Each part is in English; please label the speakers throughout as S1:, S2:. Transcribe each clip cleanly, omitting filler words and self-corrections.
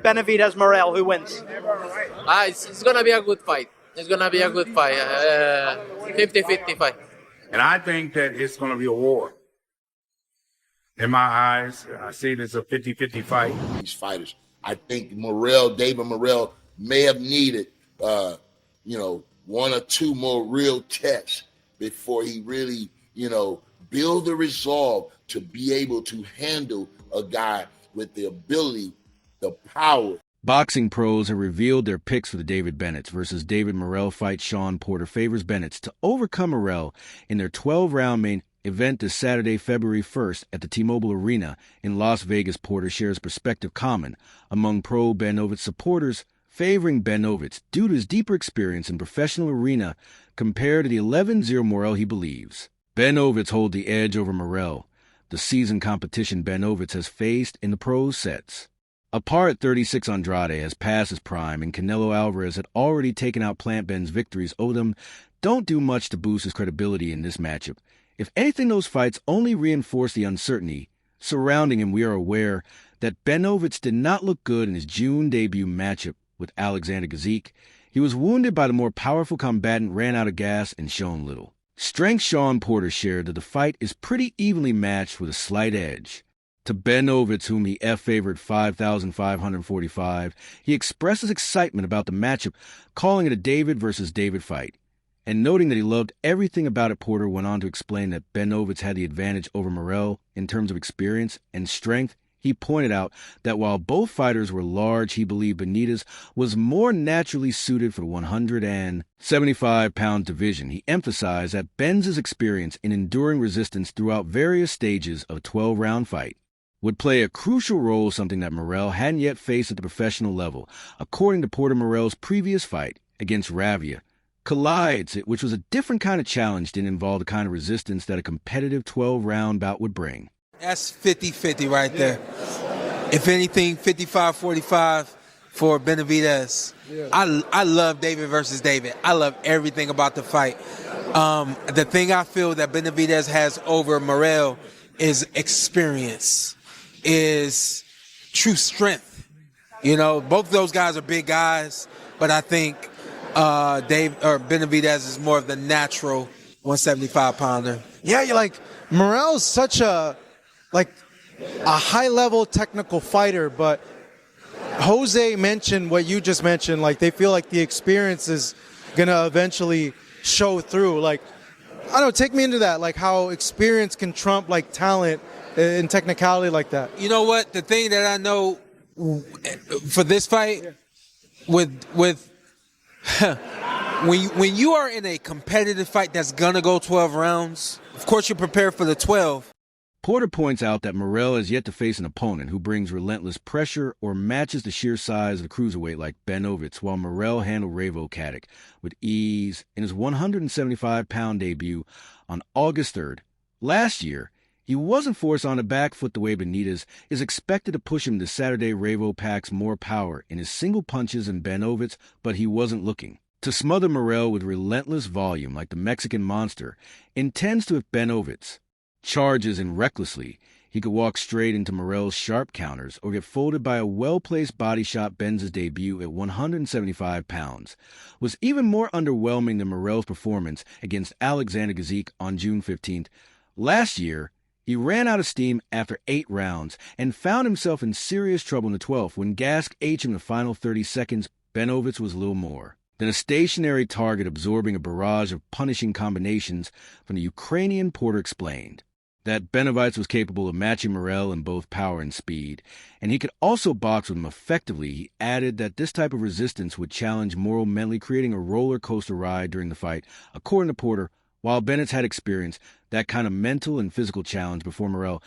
S1: Benavidez, Morrell, who wins?
S2: It's going to be a good fight. It's going to be a good fight. 50-50 fight.
S3: And I think that it's going to be a war. In my eyes, I see this a 50-50 fight.
S4: These fighters, I think David Morrell may have needed, one or two more real tests before he really, build the resolve to be able to handle a guy with the ability, the power.
S5: Boxing pros have revealed their picks for the David Bennett's versus David Morrell fight. Sean Porter favors Bennett's to overcome Morrell in their 12-round main event this Saturday, February 1st at the T-Mobile Arena in Las Vegas. Porter shares perspective common among pro-Benavidez supporters, favoring Benavidez due to his deeper experience in professional arena compared to the 11-0 Morrell he believes. Benavidez hold the edge over Morrell, the seasoned competition Benavidez has faced in the pro sets. A par at 36, Andrade has passed his prime, and Canelo Alvarez had already taken out Plant Ben's victories. Odom don't do much to boost his credibility in this matchup. If anything, those fights only reinforce the uncertainty surrounding him. We are aware that Benavidez did not look good in his June debut matchup with Alexander Gazike. He was wounded by the more powerful combatant, ran out of gas, and shown little. Strength Sean Porter shared that the fight is pretty evenly matched with a slight edge. To Benavidez, whom he favored 5,545, he expresses excitement about the matchup, calling it a David versus David fight. And noting that he loved everything about it, Porter went on to explain that Benavidez had the advantage over Morrell in terms of experience and strength. He pointed out that while both fighters were large, he believed Benavidez was more naturally suited for the 175-pound division. He emphasized that Ben's experience in enduring resistance throughout various stages of a 12-round fight would play a crucial role, something that Morrell hadn't yet faced at the professional level. According to Porter, Morrell's previous fight against Ravia collides, which was a different kind of challenge, didn't involve the kind of resistance that a competitive 12-round bout would bring.
S6: That's 50-50 right there. If anything, 55-45 for Benavidez. Yeah. I love David versus David. I love everything about the fight. The thing I feel that Benavidez has over Morrell is experience, is true strength. Both of those guys are big guys, but I think Benavidez is more of the natural 175-pounder.
S7: Yeah, Morrell's such a high-level technical fighter, but Jose mentioned what you just mentioned, they feel like the experience is going to eventually show through. I don't know, take me into that, how experience can trump, talent and technicality like that.
S6: You know what? The thing that I know for this fight, when you are in a competitive fight that's going to go 12 rounds, of course you're prepared for the 12.
S5: Porter points out that Morrell has yet to face an opponent who brings relentless pressure or matches the sheer size of a cruiserweight like Benavidez, while Morrell handled Ravo Kadek with ease in his 175-pound debut on August 3rd. Last year, he wasn't forced on the back foot the way Benitez is expected to push him. This Saturday, Ravo packs more power in his single punches than Benavidez, but he wasn't looking to smother Morrell with relentless volume like the Mexican monster intends to if Benavidez charges in recklessly. He could walk straight into Morrell's sharp counters or get folded by a well-placed body shot. Ben's debut at 175 pounds was even more underwhelming than Morrell's performance against Alexander Gazike on June 15th. Last year, he ran out of steam after 8 rounds and found himself in serious trouble in the 12th. When Gask H in the final 30 seconds, Benavidez was little more than a stationary target absorbing a barrage of punishing combinations from the Ukrainian. Porter explained that Benavidez was capable of matching Morrell in both power and speed, and he could also box with him effectively. He added that this type of resistance would challenge Morrell mentally, creating a roller coaster ride during the fight. According to Porter, while Bennett's had experience that kind of mental and physical challenge before Morrell,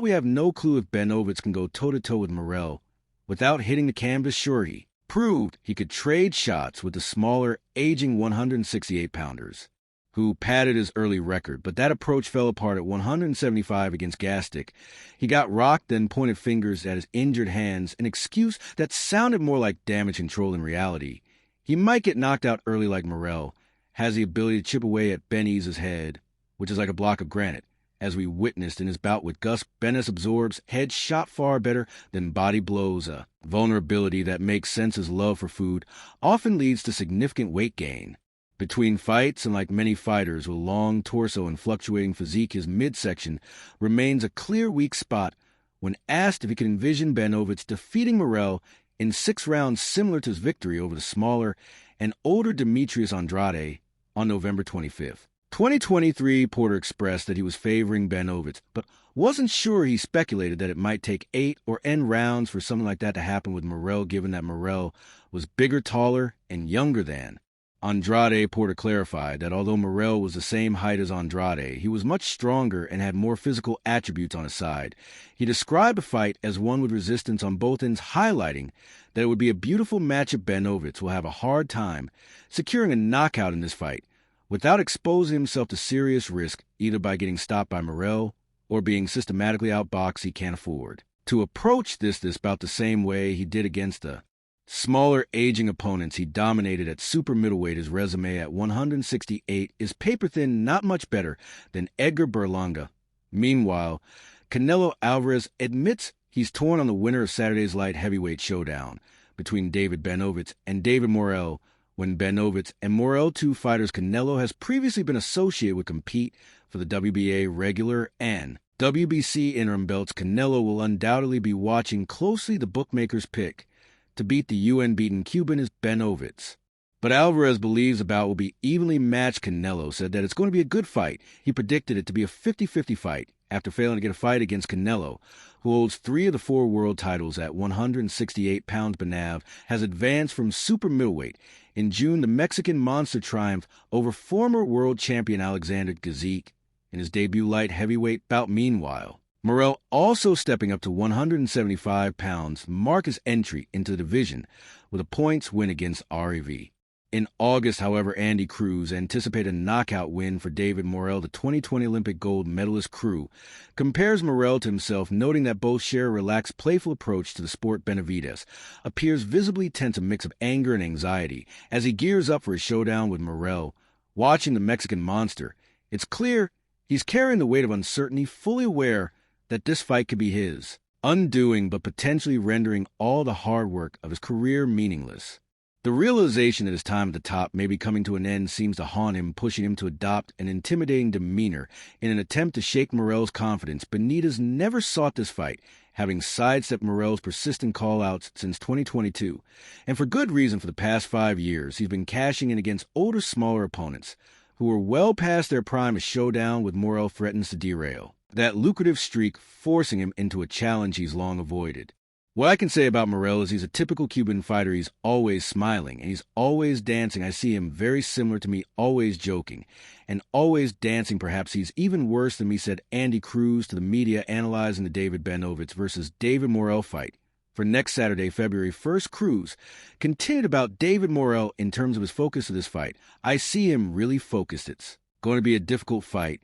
S5: we have no clue if Benavidez can go toe-to-toe with Morrell without hitting the canvas. Sure, he proved he could trade shots with the smaller, aging 168-pounders, who padded his early record, but that approach fell apart at 175 against Gastic. He got rocked, then pointed fingers at his injured hands, an excuse that sounded more like damage control in reality. He might get knocked out early like Morrell, has the ability to chip away at Ben Ease's head, which is like a block of granite, as we witnessed in his bout with Gus. Benes absorbs head shot far better than body blows. A vulnerability that makes sense as love for food often leads to significant weight gain. Between fights, and like many fighters with long torso and fluctuating physique, his midsection remains a clear weak spot. When asked if he could envision Benavidez defeating Morrell in 6 rounds similar to his victory over the smaller and older Demetrius Andrade on November 25th. 2023, Porter expressed that he was favoring Benavidez, but wasn't sure. He speculated that it might take 8 or N rounds for something like that to happen with Morrell, given that Morrell was bigger, taller, and younger than Andrade. Porter clarified that although Morrell was the same height as Andrade, he was much stronger and had more physical attributes on his side. He described the fight as one with resistance on both ends, highlighting that it would be a beautiful matchup. Benavidez will have a hard time securing a knockout in this fight without exposing himself to serious risk, either by getting stopped by Morrell or being systematically outboxed he can't afford. To approach this about the same way he did against the smaller, aging opponents he dominated at super middleweight, his resume at 168 is paper-thin, not much better than Edgar Berlanga. Meanwhile, Canelo Alvarez admits he's torn on the winner of Saturday's light heavyweight showdown between David Benavidez and David Morrell. When Benavidez and Morrell, 2 fighters Canelo has previously been associated with, compete for the WBA regular and WBC interim belts, Canelo will undoubtedly be watching closely. The bookmakers pick to beat the UN-beaten Cuban is Benavidez. But Alvarez believes the bout will be evenly matched. Canelo said that it's going to be a good fight. He predicted it to be a 50-50 fight after failing to get a fight against Canelo, who holds 3 of the 4 world titles at 168 pounds. Benav has advanced from super middleweight. In June, the Mexican monster triumphed over former world champion Alexander Gazik in his debut light heavyweight bout. Meanwhile, Morrell also stepping up to 175 pounds, mark his entry into the division with a points win against REV. In August, however, Andy Cruz anticipated a knockout win for David Morrell. The 2020 Olympic gold medalist Cruz compares Morrell to himself, noting that both share a relaxed, playful approach to the sport. Benavidez appears visibly tense, a mix of anger and anxiety, as he gears up for his showdown with Morrell. Watching the Mexican monster, it's clear he's carrying the weight of uncertainty, fully aware that this fight could be his undoing, but potentially rendering all the hard work of his career meaningless. The realization that his time at the top may be coming to an end seems to haunt him, pushing him to adopt an intimidating demeanor in an attempt to shake Morrell's confidence. Benavidez never sought this fight, having sidestepped Morrell's persistent call-outs since 2022. And for good reason. For the past 5 years, he's been cashing in against older, smaller opponents who are well past their prime. A showdown with Morrell threatens to derail that lucrative streak, forcing him into a challenge he's long avoided. What I can say about Morrell is he's a typical Cuban fighter. He's always smiling, and he's always dancing. I see him very similar to me, always joking, and always dancing. Perhaps he's even worse than me, said Andy Cruz to the media, analyzing the David Benavidez versus David Morrell fight for next Saturday, February 1st. Cruz continued about David Morrell in terms of his focus of this fight. I see him really focused. It's going to be a difficult fight,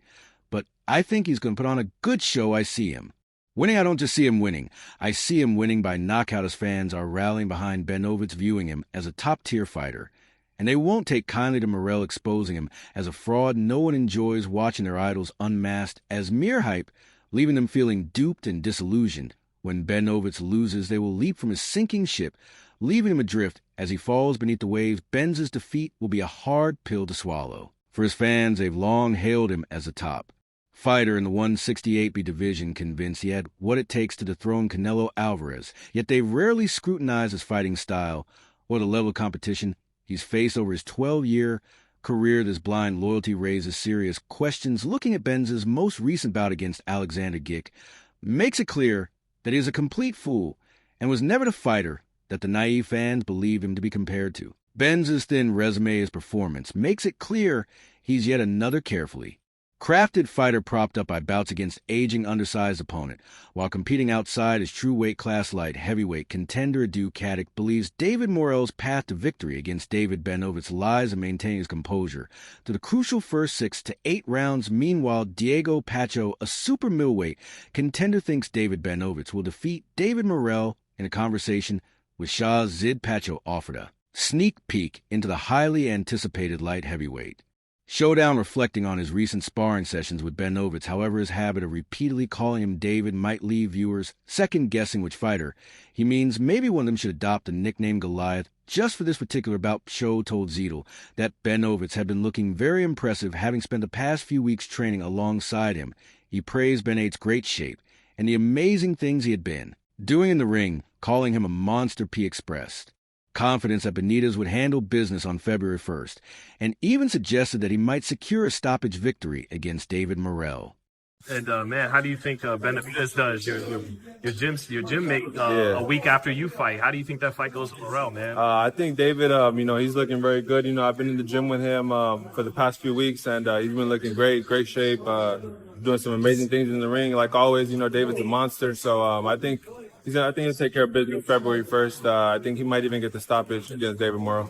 S5: but I think he's going to put on a good show. I see him winning. I don't just see him winning. I see him winning by knockout. His fans are rallying behind Benavidez, viewing him as a top-tier fighter. And they won't take kindly to Morrell exposing him as a fraud. No one enjoys watching their idols unmasked as mere hype, leaving them feeling duped and disillusioned. When Benavidez loses, they will leap from his sinking ship, leaving him adrift as he falls beneath the waves. Benz's defeat will be a hard pill to swallow. For his fans, they've long hailed him as a top fighter in the 168B division, convinced he had what it takes to dethrone Canelo Alvarez. Yet they've rarely scrutinized his fighting style or the level of competition he's faced over his 12-year career. This blind loyalty raises serious questions. Looking at Benz's most recent bout against Alexander Gick makes it clear that he is a complete fool and was never the fighter that the naive fans believe him to be compared to. Benz's thin resume, his performance, makes it clear he's yet another carefully crafted fighter propped up by bouts against aging, undersized opponent. While competing outside his true weight class, light heavyweight contender Adu Caddick believes David Morrell's path to victory against David Benavidez lies in maintaining his composure to the crucial first 6 to 8 rounds. Meanwhile, Diego Pacho, a super middleweight contender, thinks David Benavidez will defeat David Morrell in a conversation with Shah Zid. Pacho offered a sneak peek into the highly anticipated light heavyweight Showdown, reflecting on his recent sparring sessions with Benavidez, however, his habit of repeatedly calling him David might leave viewers second-guessing which fighter he means. Maybe one of them should adopt the nickname Goliath just for this particular bout. Show told Zito that Benavidez had been looking very impressive, having spent the past few weeks training alongside him. He praised Benavidez's great shape and the amazing things he had been doing in the ring, calling him a monster. P expressed confidence that Benavidez would handle business on February 1st, and even suggested that he might secure a stoppage victory against David Morrell.
S8: And man, how do you think Benavidez does your gym mate a week after you fight? How do you think that fight goes for Morrell, man?
S9: I think David, he's looking very good. I've been in the gym with him for the past few weeks, and he's been looking great shape, doing some amazing things in the ring. Like always, David's a monster. So I think he'll take care of business February 1st. I think he might even get the stoppage against David Morrell.